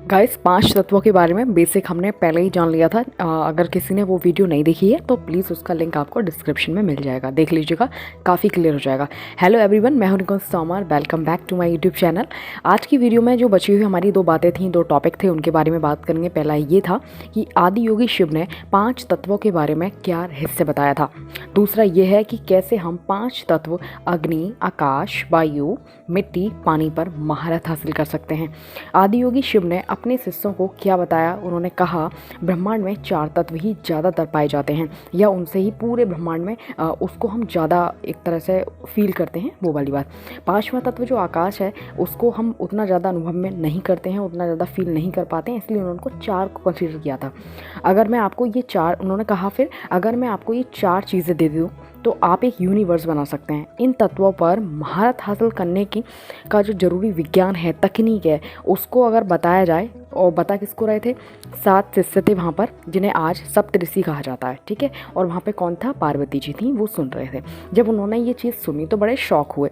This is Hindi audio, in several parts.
गाइस 5 तत्वों के बारे में बेसिक हमने पहले ही जान लिया था। अगर किसी ने वो वीडियो नहीं देखी है तो प्लीज़ उसका लिंक आपको डिस्क्रिप्शन में मिल जाएगा, देख लीजिएगा, काफ़ी क्लियर हो जाएगा। हेलो एवरीवन, मैं हूं Nikunj Tomar, welcome back to my YouTube channel. आज की वीडियो में जो बची हुई हमारी 2 बातें थी, 2 टॉपिक थे, उनके बारे में बात करेंगे। पहला ये था कि आदि योगी शिव ने 5 तत्वों के बारे में क्या रहस्य बताया था। दूसरा ये है कि कैसे हम 5 तत्व अग्नि, आकाश, वायु, मिट्टी, पानी पर महारत हासिल कर सकते हैं। आदि योगी शिव ने अपने शिष्यों को क्या बताया? उन्होंने कहा ब्रह्मांड में 4 तत्व ही ज़्यादातर पाए जाते हैं, या उनसे ही पूरे ब्रह्मांड में उसको हम ज़्यादा एक तरह से फील करते हैं, वो वाली बात। 5वां तत्व जो आकाश है उसको हम उतना ज़्यादा अनुभव में नहीं करते हैं, उतना ज़्यादा फील नहीं कर पाते हैं, इसलिए उन्होंने को 4 को कंसीडर किया था। अगर मैं आपको ये 4, उन्होंने कहा फिर अगर मैं आपको ये 4 चीज़ें दे दूँ तो आप एक यूनिवर्स बना सकते हैं। इन तत्वों पर महारत हासिल करने की का जो ज़रूरी विज्ञान है, तकनीक है, उसको अगर बताया जाए। और बता किसको रहे थे? 7 शिष्य थे वहाँ पर, जिन्हें आज सप्तऋषि कहा जाता है, ठीक है। और वहाँ पे कौन था? पार्वती जी थी, वो सुन रहे थे। जब उन्होंने ये चीज़ सुनी तो बड़े शौक हुए।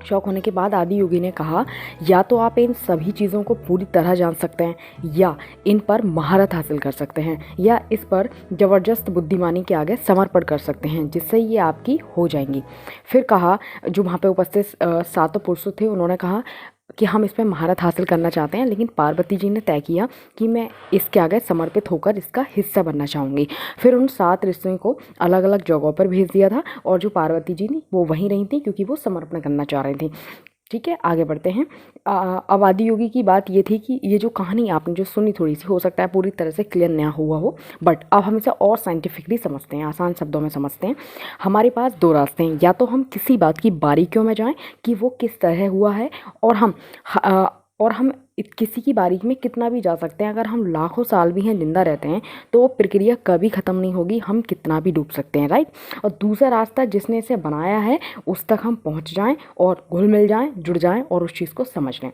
शौक होने के बाद आदि योगी ने कहा या तो आप इन सभी चीज़ों को पूरी तरह जान सकते हैं, या इन पर महारत हासिल कर सकते हैं, या इस पर ज़बरदस्त बुद्धिमानी के आगे समर्पण कर सकते हैं, जिससे ये आपकी हो जाएंगी। फिर कहा, जो वहाँ पे उपस्थित 7 पुरुष थे, उन्होंने कहा कि हम इस पर महारत हासिल करना चाहते हैं, लेकिन पार्वती जी ने तय किया कि मैं इसके आगे समर्पित होकर इसका हिस्सा बनना चाहूँगी। फिर उन 7 ऋषियों को अलग अलग जगहों पर भेज दिया था, और जो पार्वती जी थी वो वहीं रही थी, क्योंकि वो समर्पण करना चाह रही थी। ठीक है, आगे बढ़ते हैं। अब आदि योगी की बात ये थी कि ये जो कहानी आपने जो सुनी, थोड़ी सी हो सकता है पूरी तरह से क्लियर ना हुआ हो, बट अब हम इसे और साइंटिफिकली समझते हैं, आसान शब्दों में समझते हैं। हमारे पास 2 रास्ते हैं, या तो हम किसी बात की बारीकियों में जाएं कि वो किस तरह हुआ है, और हम किसी की बारीकी में कितना भी जा सकते हैं। अगर हम लाखों साल भी हैं, जिंदा रहते हैं, तो वो प्रक्रिया कभी ख़त्म नहीं होगी, हम कितना भी डूब सकते हैं, राइट। और दूसरा रास्ता, जिसने इसे बनाया है उस तक हम पहुंच जाएं और घुल मिल जाएं, जुड़ जाएं और उस चीज़ को समझ लें।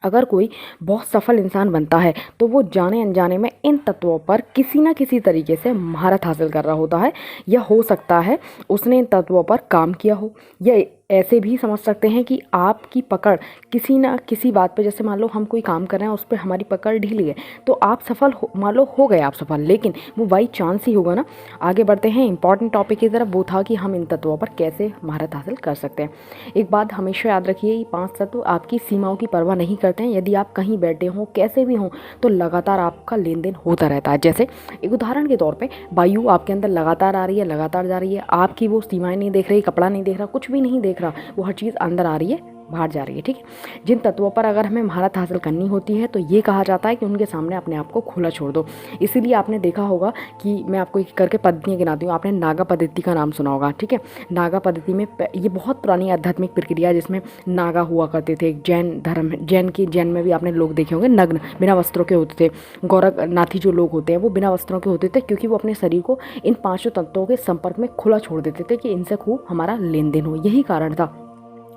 अगर कोई बहुत सफल इंसान बनता है तो वो जाने अनजाने में इन तत्वों पर किसी ना किसी तरीके से महारत हासिल कर रहा होता है, या हो सकता है उसने इन तत्वों पर काम किया हो, या ऐसे भी समझ सकते हैं कि आपकी पकड़ किसी ना किसी बात पे, जैसे मान लो हम कोई काम कर रहे हैं, उस पर हमारी पकड़ ढीली है, तो आप सफल हो, मान लो हो गए आप सफल, लेकिन वो बाई चांस ही होगा ना। आगे बढ़ते हैं इंपॉर्टेंट टॉपिक की तरफ। वो था कि हम इन तत्वों पर कैसे महारत हासिल कर सकते हैं। एक बात हमेशा याद रखिए, ये 5 तत्व आपकी सीमाओं की परवाह नहीं करते हैं। यदि आप कहीं बैठे हों, कैसे भी हों, तो लगातार आपका लेन देन होता रहता है। जैसे एक उदाहरण के तौर पे, वायु आपके अंदर लगातार आ रही है, लगातार जा रही है, आपकी वो सीमाएं नहीं देख रही, कपड़ा नहीं देख रहा, कुछ भी नहीं देख रहा, वो हर चीज़ अंदर आ रही है, बाहर जा रही है, ठीक है। जिन तत्वों पर अगर हमें महारत हासिल करनी होती है तो ये कहा जाता है कि उनके सामने अपने आप को खुला छोड़ दो। इसीलिए आपने देखा होगा कि मैं आपको एक करके पद्धतियाँ गिनाती हूँ। आपने नागा पद्धति का नाम सुना होगा, ठीक है। नागा पद्धति में ये बहुत पुरानी आध्यात्मिक प्रक्रिया है, जिसमें नागा हुआ करते थे। जैन धर्म, जैन में भी आपने लोग देखे होंगे नग्न, बिना वस्त्रों के होते थे। गोरखनाथी जो लोग होते हैं वो बिना वस्त्रों के होते थे, क्योंकि वो अपने शरीर को इन 5 तत्वों के संपर्क में खुला छोड़ देते थे कि इनसे खूब हमारा लेन देन हो, यही कारण था।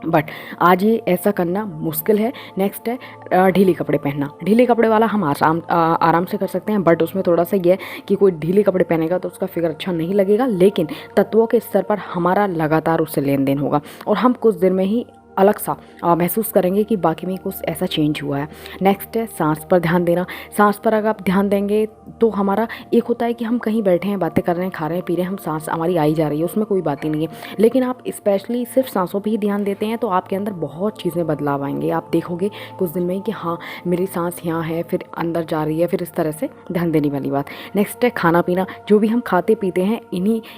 बट आज ये ऐसा करना मुश्किल है। नेक्स्ट है ढीले कपड़े पहनना। ढीले कपड़े वाला हम आराम से कर सकते हैं, बट उसमें थोड़ा सा ये है कि कोई ढीले कपड़े पहनेगा तो उसका फिगर अच्छा नहीं लगेगा, लेकिन तत्वों के स्तर पर हमारा लगातार उससे लेन देन होगा, और हम कुछ देर में ही अलग सा महसूस करेंगे कि बाकी में कुछ ऐसा चेंज हुआ है। नेक्स्ट है सांस पर ध्यान देना। सांस पर अगर आप ध्यान देंगे तो हमारा एक होता है कि हम कहीं बैठे हैं, बातें कर रहे हैं, खा रहे हैं, पी रहे हैं, हम सांस हमारी आई जा रही है, उसमें कोई बात ही नहीं है। लेकिन आप स्पेशली सिर्फ सांसों पे ही ध्यान देते हैं तो आपके अंदर बहुत चीज़ें बदलाव आएंगे। आप देखोगे कुछ दिन में ही कि हाँ, मेरी सांस यहाँ है, फिर अंदर जा रही है, फिर इस तरह से ध्यान देने वाली बात। नेक्स्ट है खाना पीना। जो भी हम खाते पीते हैं,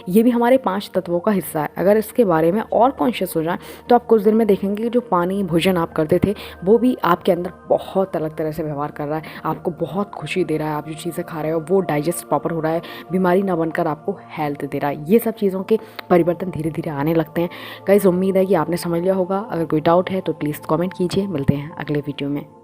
ये भी हमारे 5 तत्वों का हिस्सा है। अगर इसके बारे में और कॉन्शियस हो जाए तो आप कुछ दिन में देखेंगे कि जो पानी भोजन आप करते थे वो भी आपके अंदर बहुत अलग तरह से व्यवहार कर रहा है, आपको बहुत खुशी दे रहा है। आप जो चीज़ें खा रहे हो वो डाइजेस्ट प्रॉपर हो रहा है, बीमारी ना बनकर आपको हेल्थ दे रहा है। ये सब चीज़ों के परिवर्तन धीरे धीरे आने लगते हैं। गाइस, उम्मीद है कि आपने समझ लिया होगा। अगर कोई डाउट है तो प्लीज़ कमेंट कीजिए। मिलते हैं अगले वीडियो में।